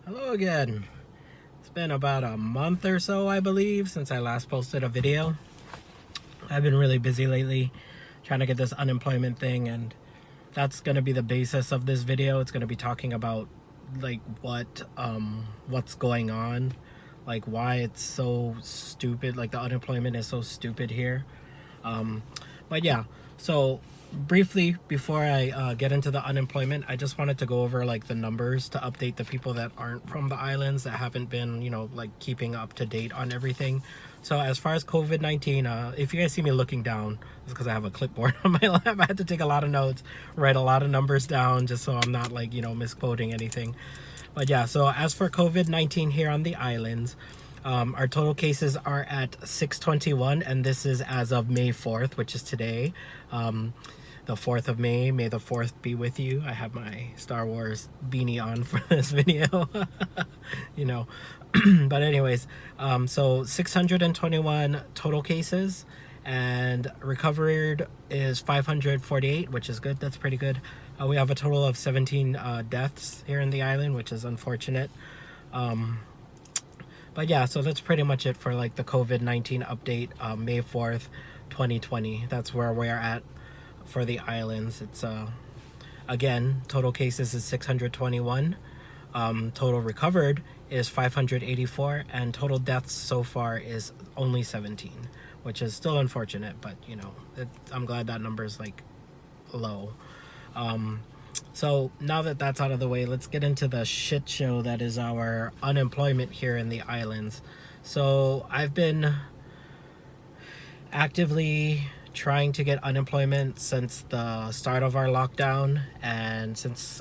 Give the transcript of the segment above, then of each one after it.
Hello again. It's been about a month or so, I believe, since I last posted a video. I've been really busy lately trying to get this unemployment thing, and that's going to be the basis of this video. It's going to be talking about like what's going on, like why it's so stupid, like the unemployment is so stupid here. But yeah, so briefly before I get into the unemployment, I just wanted to go over like the numbers to update the people that aren't from the islands, that haven't been, like keeping up to date on everything. So as far as COVID-19, if you guys see me looking down, it's because I have a clipboard on my lap. I had to take a lot of notes, write a lot of numbers down just so I'm not like, misquoting anything. But yeah, so as for COVID-19 here on the islands, our total cases are at 621, and this is as of May 4th, which is today. The 4th of May. May the 4th be with you. I have my Star Wars beanie on for this video. But anyways, so 621 total cases, and recovered is 548, which is good. That's pretty good. We have a total of 17 deaths here in the island, which is unfortunate. But yeah, so that's pretty much it for like the COVID-19 update, May 4th, 2020. That's where we are at for the islands. It's again, total cases is 621. Total recovered is 584, and total deaths so far is only 17, which is still unfortunate, but I'm glad that number is like low. So now that that's out of the way, let's get into the shit show that is our unemployment here in the islands. So I've been actively trying to get unemployment since the start of our lockdown, and since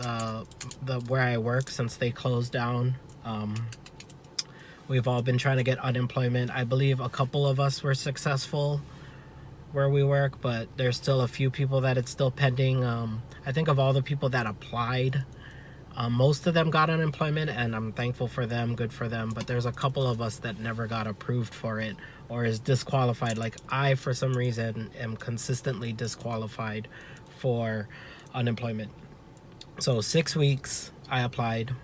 where I work, since they closed down. We've all been trying to get unemployment. I believe a couple of us were successful where we work, but there's still a few people that it's still pending. I think of all the people that applied, most of them got unemployment, and I'm thankful for them, good for them, but there's a couple of us that never got approved for it or is disqualified. Like I, for some reason, am consistently disqualified for unemployment. So 6 weeks I applied,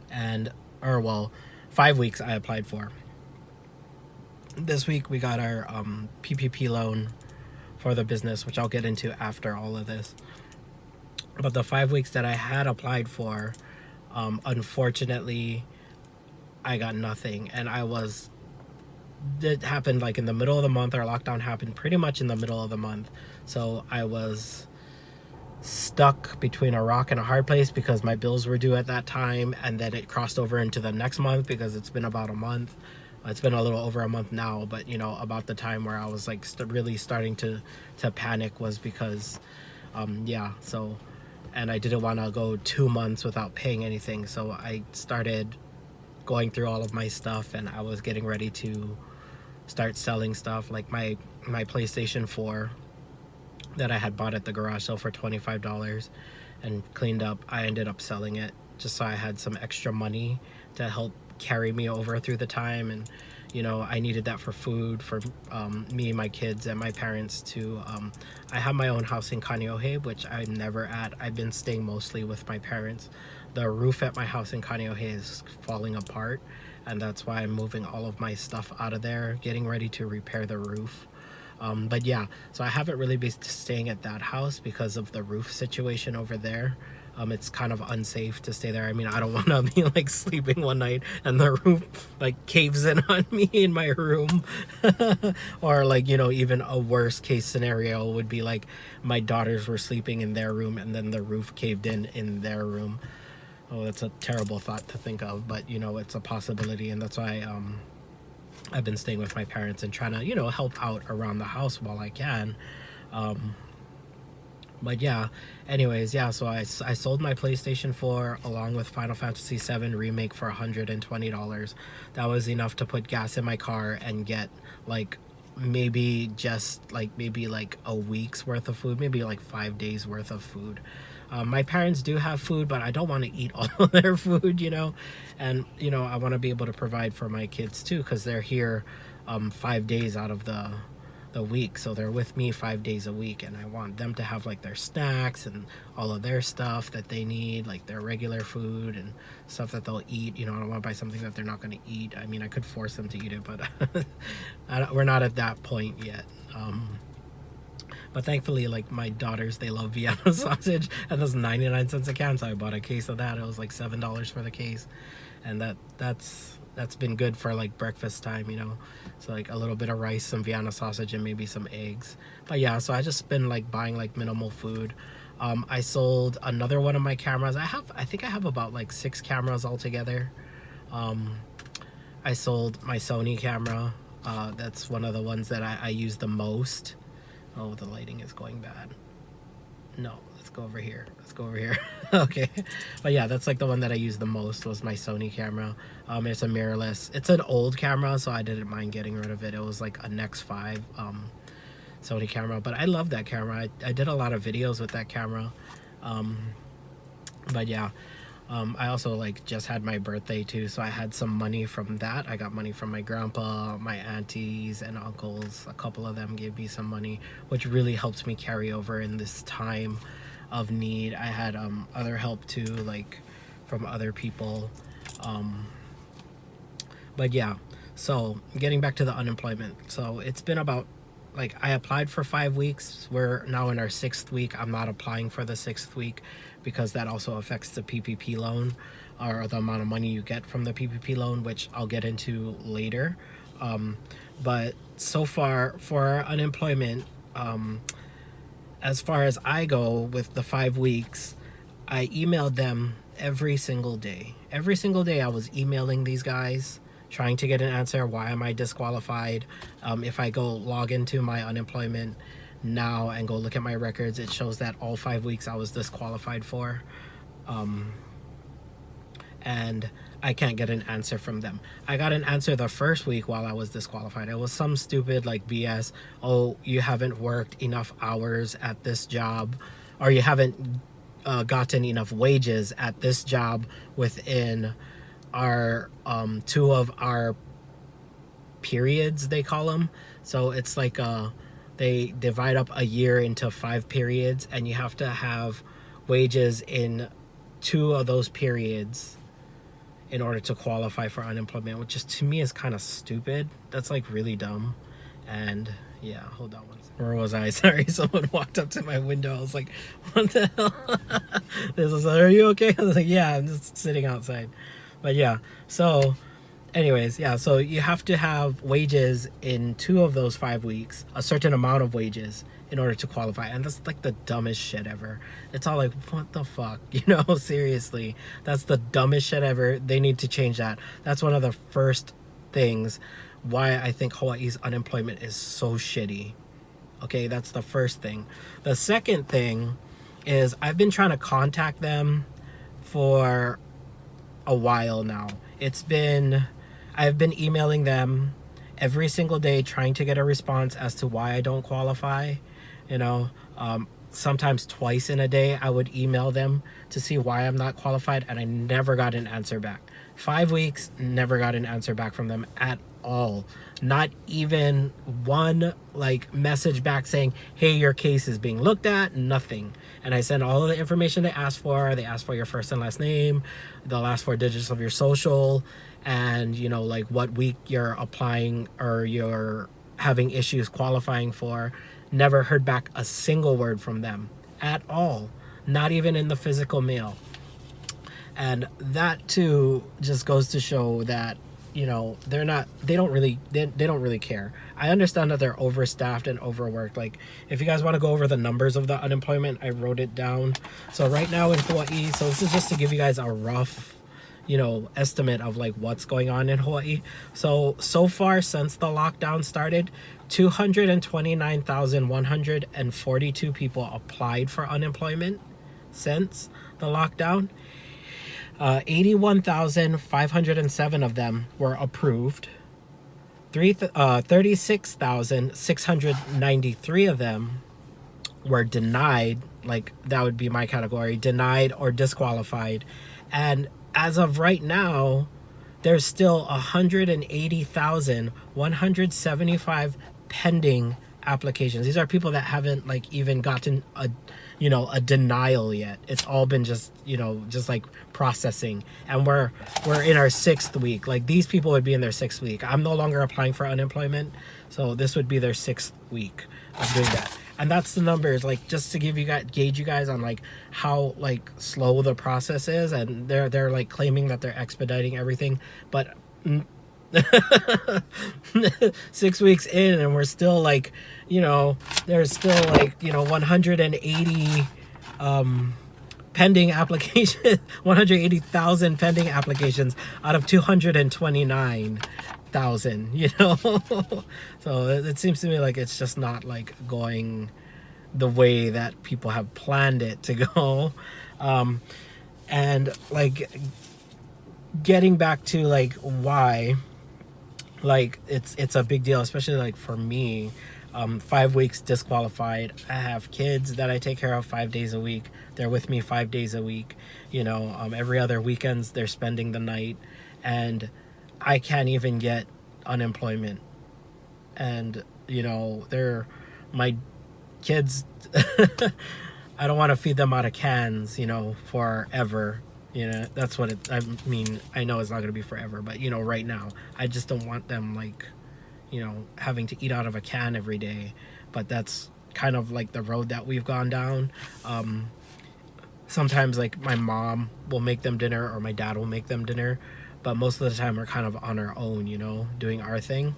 and 5 weeks I applied for. This week we got our PPP loan for the business, which I'll get into after all of this. But the 5 weeks that I had applied for, unfortunately, I got nothing. And it happened like in the middle of the month. Our lockdown happened pretty much in the middle of the month. So I was stuck between a rock and a hard place because my bills were due at that time. And then it crossed over into the next month because it's been about a month. It's been a little over a month now, but about the time where I was like really starting to panic was because and I didn't want to go 2 months without paying anything, so I started going through all of my stuff, and I was getting ready to start selling stuff, like my PlayStation 4 that I had bought at the garage sale for $25 and cleaned up. I ended up selling it just so I had some extra money to help carry me over through the time. And I needed that for food for me, my kids, and my parents too. I have my own house in Kaneohe, which I'm never at. I've been staying mostly with my parents. The roof at my house in Kaneohe is falling apart, and that's why I'm moving all of my stuff out of there, getting ready to repair the roof. But yeah, so I haven't really been staying at that house because of the roof situation over there. It's kind of unsafe to stay there. I mean, I don't want to be like sleeping one night and the roof like caves in on me in my room. Or like, even a worst case scenario would be like my daughters were sleeping in their room and then the roof caved in their room. Oh, that's a terrible thought to think of, but it's a possibility, and that's why I've been staying with my parents and trying to help out around the house while I can. But yeah, anyways, yeah, so I sold my PlayStation 4 along with Final Fantasy 7 Remake for $120. That was enough to put gas in my car and get like maybe a week's worth of food, maybe like 5 days worth of food. My parents do have food, but I don't want to eat all of their food, and I want to be able to provide for my kids too, because they're here 5 days out of the the week, so they're with me 5 days a week, and I want them to have like their snacks and all of their stuff that they need, like their regular food and stuff that they'll eat. You know, I don't want to buy something that they're not going to eat. I mean, I could force them to eat it, but we're not at that point yet. But thankfully, like my daughters, they love Vienna sausage, and that's 99 cents a can, so I bought a case of that. It was like $7 for the case, and that's been good for like breakfast time, you know. So like a little bit of rice, some Vienna sausage, and maybe some eggs. But yeah, so I just been like buying like minimal food. I sold another one of my cameras. I think I have about like 6 cameras altogether. I sold my Sony camera. That's one of the ones that I use the most. Oh, the lighting is going bad. No, let's go over here. Okay. But yeah, that's like the one that I use the most, was my Sony camera. It's a mirrorless. It's an old camera, so I didn't mind getting rid of it. It was like a Nex 5 Sony camera. But I love that camera. I did a lot of videos with that camera. But yeah. I also like just had my birthday too, so I had some money from that. I got money from my grandpa, my aunties and uncles. A couple of them gave me some money, which really helps me carry over in this time of need. I had other help too, like from other people. But yeah, so getting back to the unemployment. So it's been about, like, I applied for 5 weeks. We're now in our 6th week. I'm not applying for the 6th week because that also affects the PPP loan, or the amount of money you get from the PPP loan, which I'll get into later. But so far for unemployment, as far as I go with the 5 weeks, I emailed them every single day. Every single day I was emailing these guys, trying to get an answer. Why am I disqualified? If I go log into my unemployment now and go look at my records, it shows that all 5 weeks I was disqualified for. And I can't get an answer from them. I got an answer the first week while I was disqualified. It was some stupid like BS. Oh, you haven't worked enough hours at this job, or you haven't gotten enough wages at this job within our 2 of our periods, they call them. So it's like they divide up a year into 5 periods, and you have to have wages in 2 of those periods in order to qualify for unemployment, which is, to me, is kind of stupid. That's like really dumb. And yeah, hold on one second. Where was I? Sorry, someone walked up to my window. I was like, what the hell? This was, are you okay? I was like, yeah, I'm just sitting outside. But yeah, so anyways, yeah, so you have to have wages in 2 of those 5 weeks, a certain amount of wages, in order to qualify. And that's like the dumbest shit ever. It's all like, what the fuck? You know, seriously, that's the dumbest shit ever. They need to change that. That's one of the first things why I think Hawaii's unemployment is so shitty. Okay, that's the first thing. The second thing is I've been trying to contact them for a while now. I've been emailing them every single day, trying to get a response as to why I don't qualify. You know, sometimes twice in a day I would email them to see why I'm not qualified, and I never got an answer back. 5 weeks, never got an answer back from them at all. Not even one like message back saying, hey, your case is being looked at. Nothing. And I sent all of the information they asked for. They asked for your first and last name, the last 4 digits of your social, and you know, like what week you're applying or you're having issues qualifying for. Never heard back a single word from them at all, not even in the physical mail. And that too just goes to show that, you know, they don't really care. I understand that they're overstaffed and overworked. Like, if you guys want to go over the numbers of the unemployment, I wrote it down. So right now in Hawaii, so this is just to give you guys a rough, you know, estimate of like what's going on in Hawaii. So far since the lockdown started, 229,142 people applied for unemployment since the lockdown. 81,507 of them were approved. 36,693 of them were denied. Like, that would be my category, denied or disqualified. And as of right now, there's still 180,175 pending applications. These are people that haven't like even gotten a denial yet. It's all been just just like processing, and we're in our 6th week. Like, these people would be in their 6th week. I'm no longer applying for unemployment, so this would be their 6th week of doing that. And that's the numbers, like, just to gauge you guys on like how like slow the process is. And they're like claiming that they're expediting everything, but 6 weeks in, and we're still like, there's still like 180 pending applications, 180,000 pending applications out of 229,000. So it seems to me like it's just not like going the way that people have planned it to go. And like, getting back to like why, like, it's a big deal, especially like for me. 5 weeks disqualified. I have kids that I take care of 5 days a week. They're with me 5 days a week. Every other weekends they're spending the night, and I can't even get unemployment. And they're my kids. I don't want to feed them out of cans, forever. That's what I mean. I know it's not going to be forever, but right now I just don't want them like having to eat out of a can every day. But that's kind of like the road that we've gone down. Sometimes like my mom will make them dinner, or my dad will make them dinner, but most of the time we're kind of on our own, doing our thing.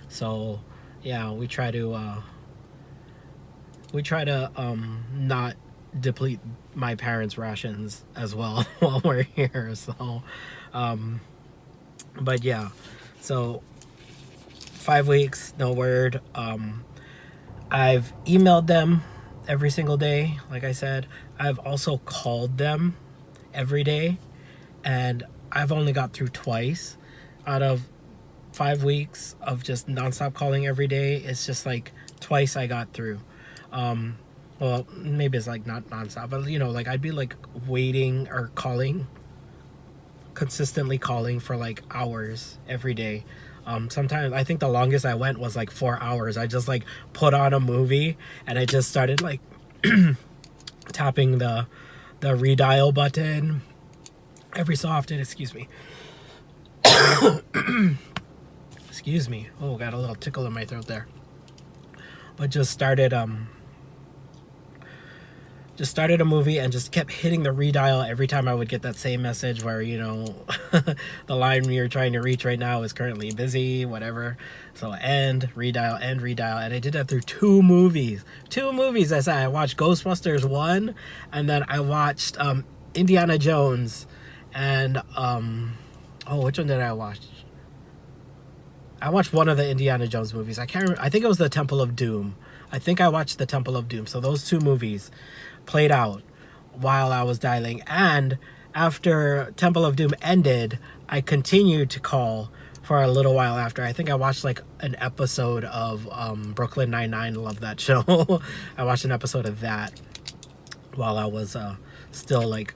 So yeah, we try to not deplete my parents' rations as well while we're here. So but yeah, so 5 weeks, no word. I've emailed them every single day, like I said. I've also called them every day, and I've only got through twice out of 5 weeks of just nonstop calling every day. It's just like twice I got through. Well, maybe it's like not nonstop, but like I'd be like waiting or consistently calling for like hours every day. Sometimes I think the longest I went was like 4 hours. I just like put on a movie, and I just started like tapping the redial button every so often. Excuse me. Excuse me. Oh, got a little tickle in my throat there. But just started a movie and just kept hitting the redial every time I would get that same message where, the line you're trying to reach right now is currently busy, whatever. So end, redial, and I did that through 2 movies. 2 movies, I said. I watched Ghostbusters 1, and then I watched Indiana Jones, and which one did I watch? I watched one of the Indiana Jones movies. I can't remember. I think it was the Temple of Doom. I think I watched the Temple of Doom. So those 2 movies played out while I was dialing. And after Temple of Doom ended, I continued to call for a little while after. I think I watched like an episode of Brooklyn Nine-Nine. Love that show. I watched an episode of that while I was still like,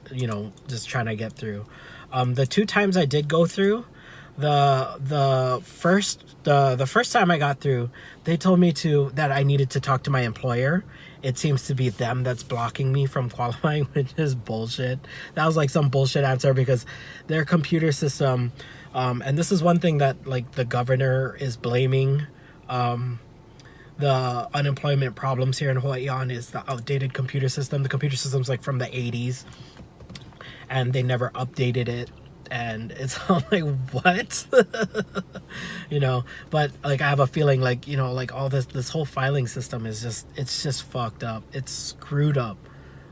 just trying to get through. The 2 times I did go through, the first time I got through, they told me that I needed to talk to my employer. It seems to be them that's blocking me from qualifying, which is bullshit. That was like some bullshit answer, because their computer system, and this is one thing that like the governor is blaming the unemployment problems here in Hawaii on, is the outdated computer system. The computer system's like from the 80s, and they never updated it. And it's all like, what? But like I have a feeling like, like all this whole filing system is just fucked up. It's screwed up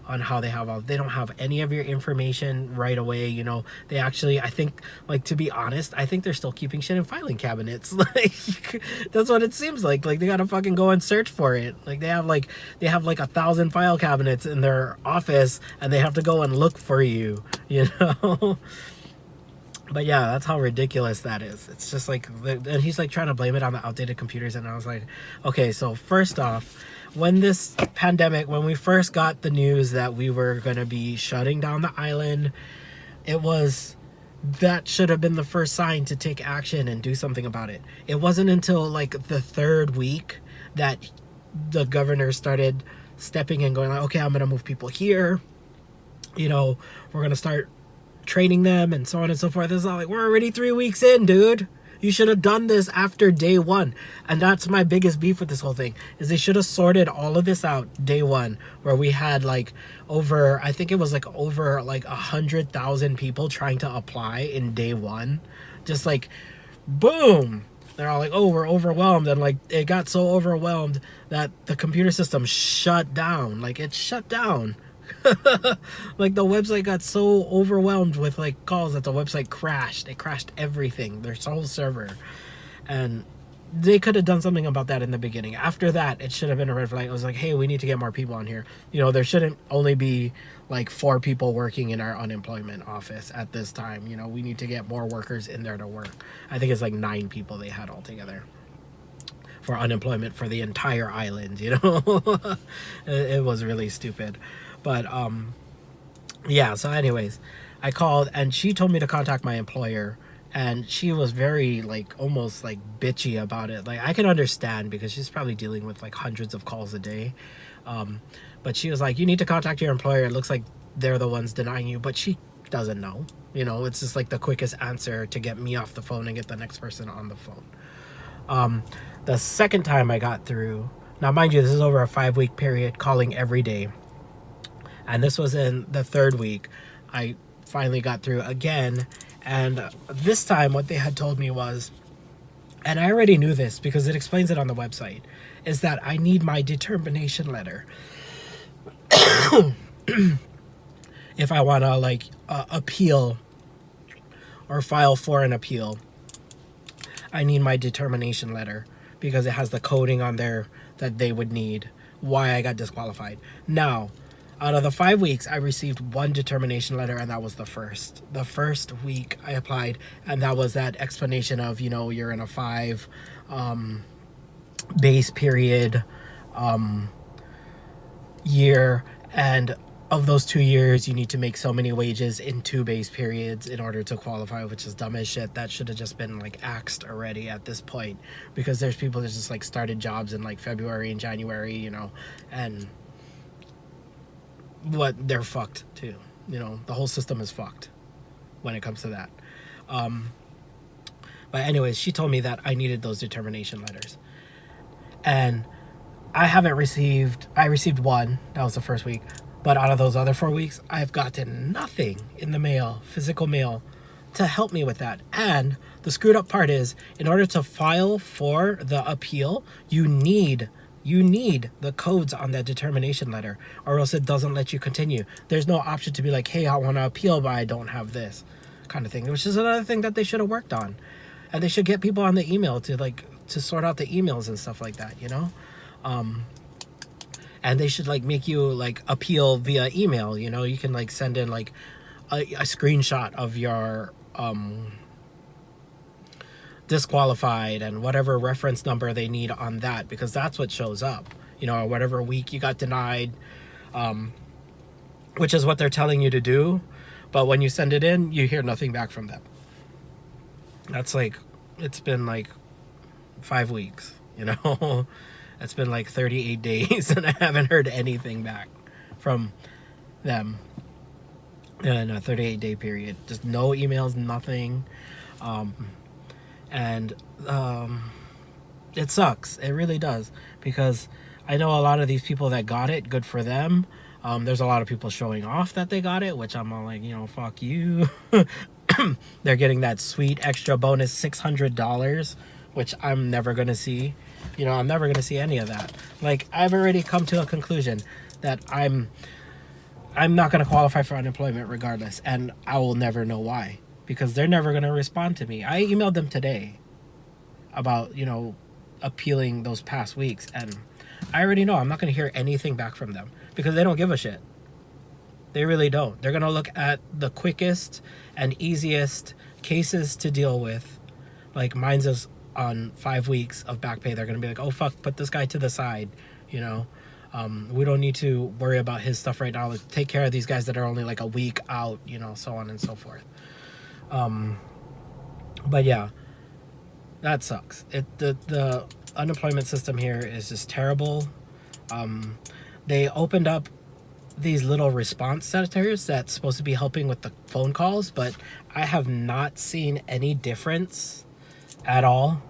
on how they don't have any of your information right away. They actually, I think, like, to be honest, I think they're still keeping shit in filing cabinets. Like, that's what it seems like. Like, they gotta fucking go and search for it. Like, they have like 1,000 file cabinets in their office, and they have to go and look for you. But yeah, that's how ridiculous that is. It's just like, and he's like trying to blame it on the outdated computers. And I was like, okay, so first off, when this pandemic, when we first got the news that we were going to be shutting down the island, that should have been the first sign to take action and do something about it. It wasn't until like the 3rd week that the governor started stepping in, going like, okay, I'm gonna move people here, you know, we're gonna start training them and so on and so forth. It's not like, we're already 3 weeks in, dude. You should have done this after day one. And that's my biggest beef with this whole thing, is they should have sorted all of this out day one, where we had like over, I think it was like over like 100,000 people trying to apply in day one. Just like, boom. They're all like, oh, we're overwhelmed. And like, it got so overwhelmed that the computer system shut down. Like, it shut down. Like, the website got so overwhelmed with like calls that the website crashed. It crashed everything, their whole server. And they could have done something about that in the beginning. After that, it should have been a red flag. It was like, hey, we need to get more people on here. You know, there shouldn't only be like 4 people working in our unemployment office at this time. You know, we need to get more workers in there to work. I think it's like 9 people they had altogether for unemployment for the entire island, you know. It was really stupid. But yeah, so anyways, I called and she told me to contact my employer, and she was very like almost like bitchy about it. Like, I can understand because she's probably dealing with like hundreds of calls a day. But she was like, you need to contact your employer. It looks like they're the ones denying you, but she doesn't know. You know, it's just like the quickest answer to get me off the phone and get the next person on the phone. The second time I got through, now mind you, this is over a 5-week period, calling every day. And this was in the 3rd week. I finally got through again. And this time what they had told me was, and I already knew this because it explains it on the website, is that I need my determination letter. If I want to like appeal or file for an appeal, I need my determination letter because it has the coding on there that they would need why I got disqualified. Now, out of the 5 weeks, I received 1 determination letter, and that was the first. The first week I applied, and that was that explanation of, you know, you're in a 5 base period year, and of those 2 years, you need to make so many wages in 2 base periods in order to qualify, which is dumb as shit. That should have just been like axed already at this point, because there's people that just like started jobs in like February and January, you know, and what, they're fucked too. You know, the whole system is fucked when it comes to that. But anyways, she told me that I needed those determination letters, and I received 1. That was the first week. But out of those other 4 weeks, I've gotten nothing in the mail, physical mail, to help me with that. And the screwed up part is, in order to file for the appeal, you need the codes on that determination letter, or else it doesn't let you continue. There's no option to be like, hey, I want to appeal, but I don't have this kind of thing, which is another thing that they should have worked on. And they should get people on the email to sort out the emails and stuff like that, you know? And they should like make you like appeal via email, you know? You can like send in like a screenshot of your disqualified and whatever reference number they need on that, because that's what shows up, you know, whatever week you got denied, which is what they're telling you to do. But when you send it in, you hear nothing back from them. That's like, it's been like 5 weeks, you know. It's been like 38 days and I haven't heard anything back from them in a 38-day period. Just no emails, nothing. And it sucks. It really does, because I know a lot of these people that got it, good for them. There's a lot of people showing off that they got it, which I'm all like, you know, fuck you. They're getting that sweet extra bonus $600, which I'm never gonna see. You know, I'm never gonna see any of that. Like, I've already come to a conclusion that I'm not gonna qualify for unemployment regardless, and I will never know why, because they're never gonna respond to me. I emailed them today about, you know, appealing those past weeks, and I already know I'm not gonna hear anything back from them because they don't give a shit. They really don't. They're gonna look at the quickest and easiest cases to deal with. Like, mine's is on 5 weeks of back pay. They're gonna be like, oh fuck, put this guy to the side, you know. We don't need to worry about his stuff right now. Like, take care of these guys that are only like a week out, you know, so on and so forth. But yeah, that sucks. The unemployment system here is just terrible. They opened up these little response centers that's supposed to be helping with the phone calls, but I have not seen any difference at all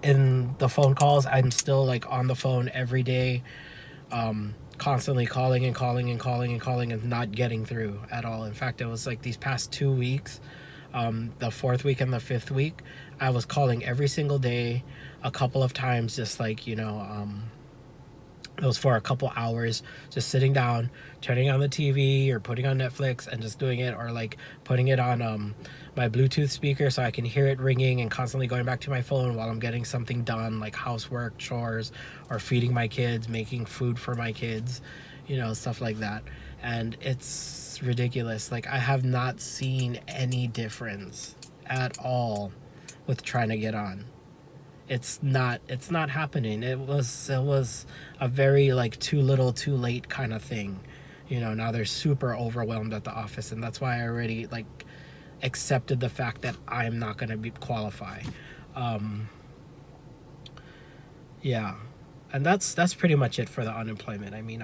in the phone calls. I'm still like on the phone every day, constantly calling and calling and calling and calling and not getting through at all. In fact, it was like these past 2 weeks, the fourth week and the fifth week, I was calling every single day, a couple of times, just like, it was for a couple hours, just sitting down, turning on the TV or putting on Netflix and just doing it, or like putting it on my Bluetooth speaker so I can hear it ringing, and constantly going back to my phone while I'm getting something done, like housework, chores, or feeding my kids, making food for my kids, stuff like that. And it's ridiculous. Like, I have not seen any difference at all with trying to get on. It's not happening. It was a very like too little too late kind of thing. Now they're super overwhelmed at the office, and that's why I already like accepted the fact that I'm not going to be qualify. Yeah. And that's pretty much it for the unemployment. I mean,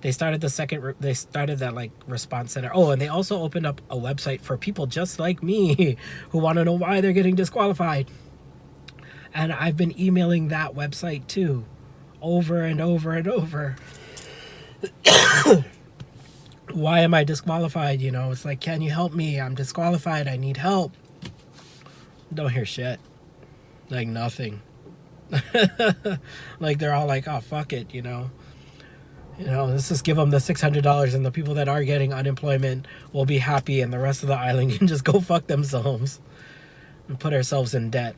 they started that like response center. Oh, and they also opened up a website for people just like me who want to know why they're getting disqualified. And I've been emailing that website too, over and over and over. Why am I disqualified? It's like, can you help me? I'm disqualified. I need help. Don't hear shit. Like nothing. Like they're all like, oh, fuck it, let's just give them the $600, and the people that are getting unemployment will be happy, and the rest of the island can just go fuck themselves and put ourselves in debt.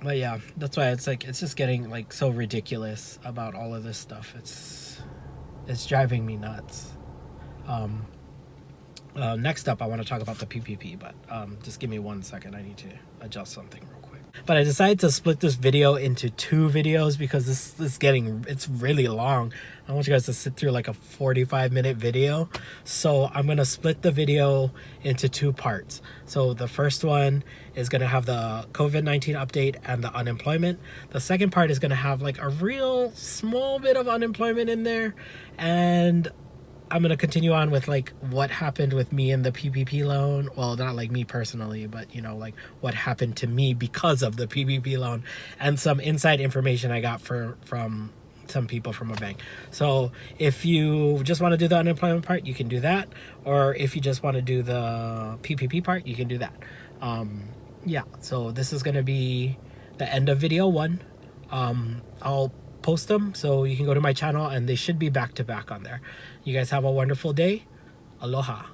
But yeah, that's why it's just getting like so ridiculous about all of this stuff. It's driving me nuts. Next up, I want to talk about the PPP, but just give me 1 second. I need to adjust something real quick. But I decided to split this video into 2 videos because it's really long. I want you guys to sit through like a 45-minute video. So I'm going to split the video into 2 parts. So the first one is going to have the COVID-19 update and the unemployment. The second part is going to have like a real small bit of unemployment in there, and I'm going to continue on with like what happened with me and the PPP loan. Well, not like me personally, but like what happened to me because of the PPP loan, and some inside information I got from some people from a bank. So if you just want to do the unemployment part, you can do that. Or if you just want to do the PPP part, you can do that. Yeah, so this is going to be the end of video 1. I'll post them so you can go to my channel, and they should be back to back on there. You guys have a wonderful day. Aloha.